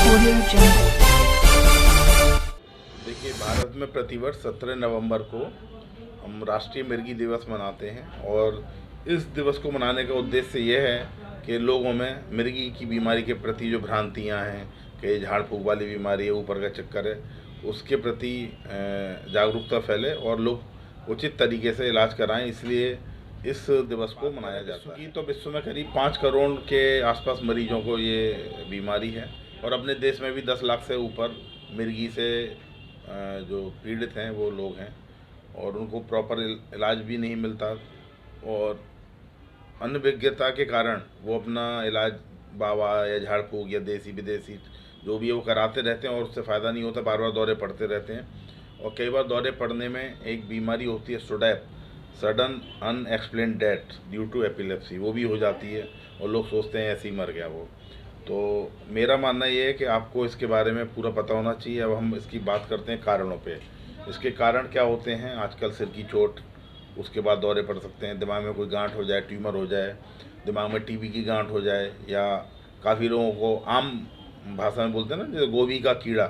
Audio Jungle. देखिए, भारत में प्रतिवर्ष 17 नवंबर को हम राष्ट्रीय मिर्गी दिवस मनाते हैं और इस दिवस को मनाने का उद्देश्य यह है कि लोगों में मिर्गी की बीमारी के प्रति जो भ्रांतियां हैं कि झाड़ फूंक वाली बीमारी है, ऊपर का चक्कर है, उसके प्रति जागरूकता फैले और लोग उचित तरीके से इलाज कराएं। इसलिए इस दिवस को मनाया जाता है। तो विश्व में करीब 5 करोड़ के आसपास मरीजों को ये बीमारी है और अपने देश में भी 10 लाख से ऊपर मिर्गी से जो पीड़ित हैं वो लोग हैं और उनको प्रॉपर इलाज भी नहीं मिलता और अनभिज्ञता के कारण वो अपना इलाज बाबा या झाड़ फूक या देसी विदेशी जो भी है वो कराते रहते हैं और उससे फ़ायदा नहीं होता, बार बार दौरे पड़ते रहते हैं। और कई बार दौरे पड़ने में एक बीमारी होती है SUDEP, sudden unexplained death due to epilepsy, वो भी हो जाती है और लोग सोचते हैं ऐसे ही मर गया वो। तो मेरा मानना ये है कि आपको इसके बारे में पूरा पता होना चाहिए। अब हम इसकी बात करते हैं कारणों पे। इसके कारण क्या होते हैं? आजकल सिर की चोट, उसके बाद दौरे पड़ सकते हैं, दिमाग में कोई गांठ हो जाए, ट्यूमर हो जाए, दिमाग में टीबी की गांठ हो जाए, या काफ़ी लोगों को आम भाषा में बोलते हैं ना, जैसे गोभी का कीड़ा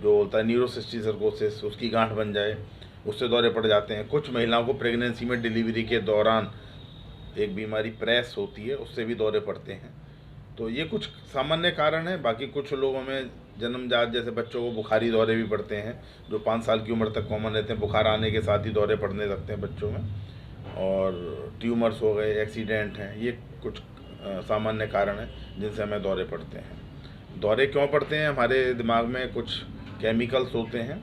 जो होता है न्यूरोसिस्टिक सर्कोसिस, उसकी गांठ बन जाए, उससे दौरे पड़ जाते हैं। कुछ महिलाओं को प्रेगनेंसी में डिलीवरी के दौरान एक बीमारी प्रेस होती है, उससे भी दौरे पड़ते हैं। तो ये कुछ सामान्य कारण है। बाकी कुछ लोगों में जन्मजात, जैसे बच्चों को बुखारी दौरे भी पड़ते हैं जो 5 साल की उम्र तक कॉमन रहते हैं। बुखार आने के साथ ही दौरे पड़ने लगते हैं बच्चों में। और ट्यूमर्स हो गए, एक्सीडेंट हैं, ये कुछ सामान्य कारण हैं जिनसे हमें दौरे पड़ते हैं। दौरे क्यों पड़ते हैं? हमारे दिमाग में कुछ केमिकल्स होते हैं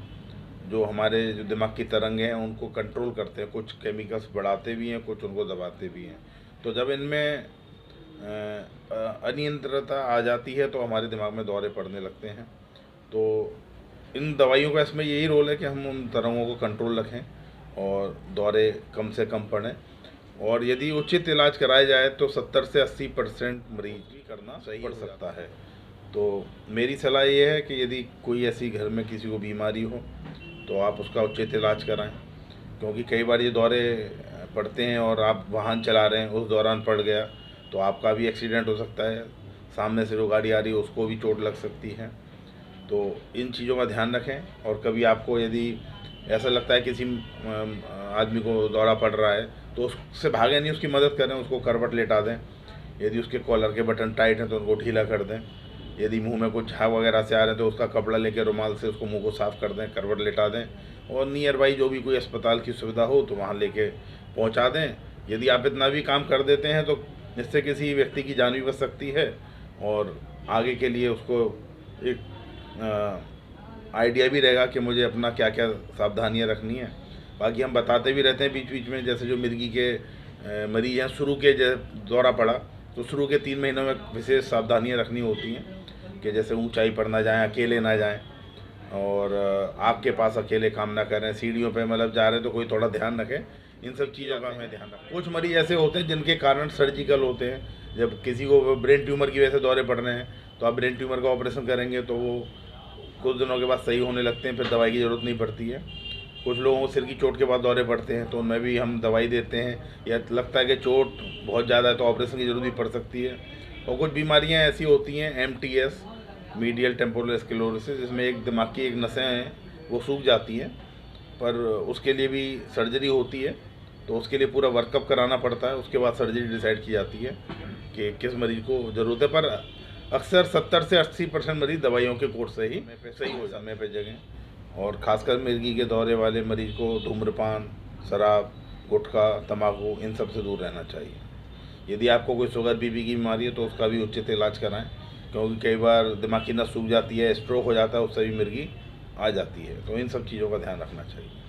जो हमारे जो दिमाग की तरंगें हैं उनको कंट्रोल करते हैं। कुछ केमिकल्स बढ़ाते भी हैं, कुछ उनको दबाते भी हैं। तो जब इनमें अनियंत्रितता आ जाती है तो हमारे दिमाग में दौरे पड़ने लगते हैं। तो इन दवाइयों का इसमें यही रोल है कि हम उन तरंगों को कंट्रोल रखें और दौरे कम से कम पड़ें। और यदि उचित इलाज कराया जाए तो 70 से 80% मरीज भी करना सही पड़ सकता है। तो मेरी सलाह ये है कि यदि कोई ऐसी घर में किसी को बीमारी हो तो आप उसका उचित इलाज कराएं, क्योंकि कई बार ये दौरे पड़ते हैं और आप वाहन चला रहे हैं, उस दौरान पड़ गया तो आपका भी एक्सीडेंट हो सकता है, सामने से जो गाड़ी आ रही है उसको भी चोट लग सकती है। तो इन चीज़ों का ध्यान रखें। और कभी आपको यदि ऐसा लगता है किसी आदमी को दौरा पड़ रहा है तो उससे भागें नहीं, उसकी मदद करें, उसको करवट लेटा दें। यदि उसके कॉलर के बटन टाइट हैं तो उनको ढीला कर दें। यदि मुंह में कुछ झाग वगैरह से आ रहे हैं तो उसका कपड़ा लेके रुमाल से उसको मुंह को साफ़ कर दें, करवट लेटा दें। और नियर बाई जो भी कोई अस्पताल की सुविधा हो तो वहाँ लेके पहुँचा दें। यदि आप इतना भी काम कर देते हैं तो इससे किसी व्यक्ति की जान भी बच सकती है और आगे के लिए उसको एक आइडिया भी रहेगा कि मुझे अपना क्या क्या सावधानियां रखनी है। बाकी हम बताते भी रहते हैं बीच बीच में, जैसे जो मिर्गी के मरीज हैं, शुरू के दौरा पड़ा तो शुरू के 3 महीनों में विशेष सावधानियां रखनी होती हैं कि जैसे ऊंचाई पर ना जाएं, अकेले ना जाएं और आग के पास अकेले काम ना करें, सीढ़ियों पे मतलब जा रहे हैं तो कोई थोड़ा ध्यान रखें। इन सब चीज़ों का हमें ध्यान रखें। कुछ मरीज ऐसे होते हैं जिनके कारण सर्जिकल होते हैं। जब किसी को ब्रेन ट्यूमर की वजह से दौरे पड़ रहे हैं तो आप ब्रेन ट्यूमर का ऑपरेशन करेंगे तो वो कुछ दिनों के बाद सही होने लगते हैं, फिर दवाई की ज़रूरत नहीं पड़ती है। कुछ लोगों को सिर की चोट के बाद दौरे पड़ते हैं तो उनमें भी हम दवाई देते हैं, या लगता है कि चोट बहुत ज़्यादा है तो ऑपरेशन की ज़रूरत भी पड़ सकती है। और कुछ बीमारियाँ ऐसी होती हैं, MTS, मीडियल टेम्पोरल स्क्लेरोसिस, जिसमें एक दिमाग की एक नसें हैं वो सूख जाती हैं, पर उसके लिए भी सर्जरी होती है। तो उसके लिए पूरा वर्कअप कराना पड़ता है, उसके बाद सर्जरी डिसाइड की जाती है कि किस मरीज को ज़रूरत है। पर अक्सर 70 से 80% मरीज दवाइयों के कोर्स से ही सही हो समय पे जगह। और ख़ासकर मिर्गी के दौरे वाले मरीज को धूम्रपान, शराब, गुटखा, तंबाकू, इन सब से दूर रहना चाहिए। यदि आपको कोई शुगर बीपी की बीमारी है तो उसका भी उचित इलाज कराएं, क्योंकि कई बार दिमाग की नस सूख जाती है, स्ट्रोक हो जाता है, उससे भी मिर्गी आ जाती है। तो इन सब चीज़ों का ध्यान रखना चाहिए।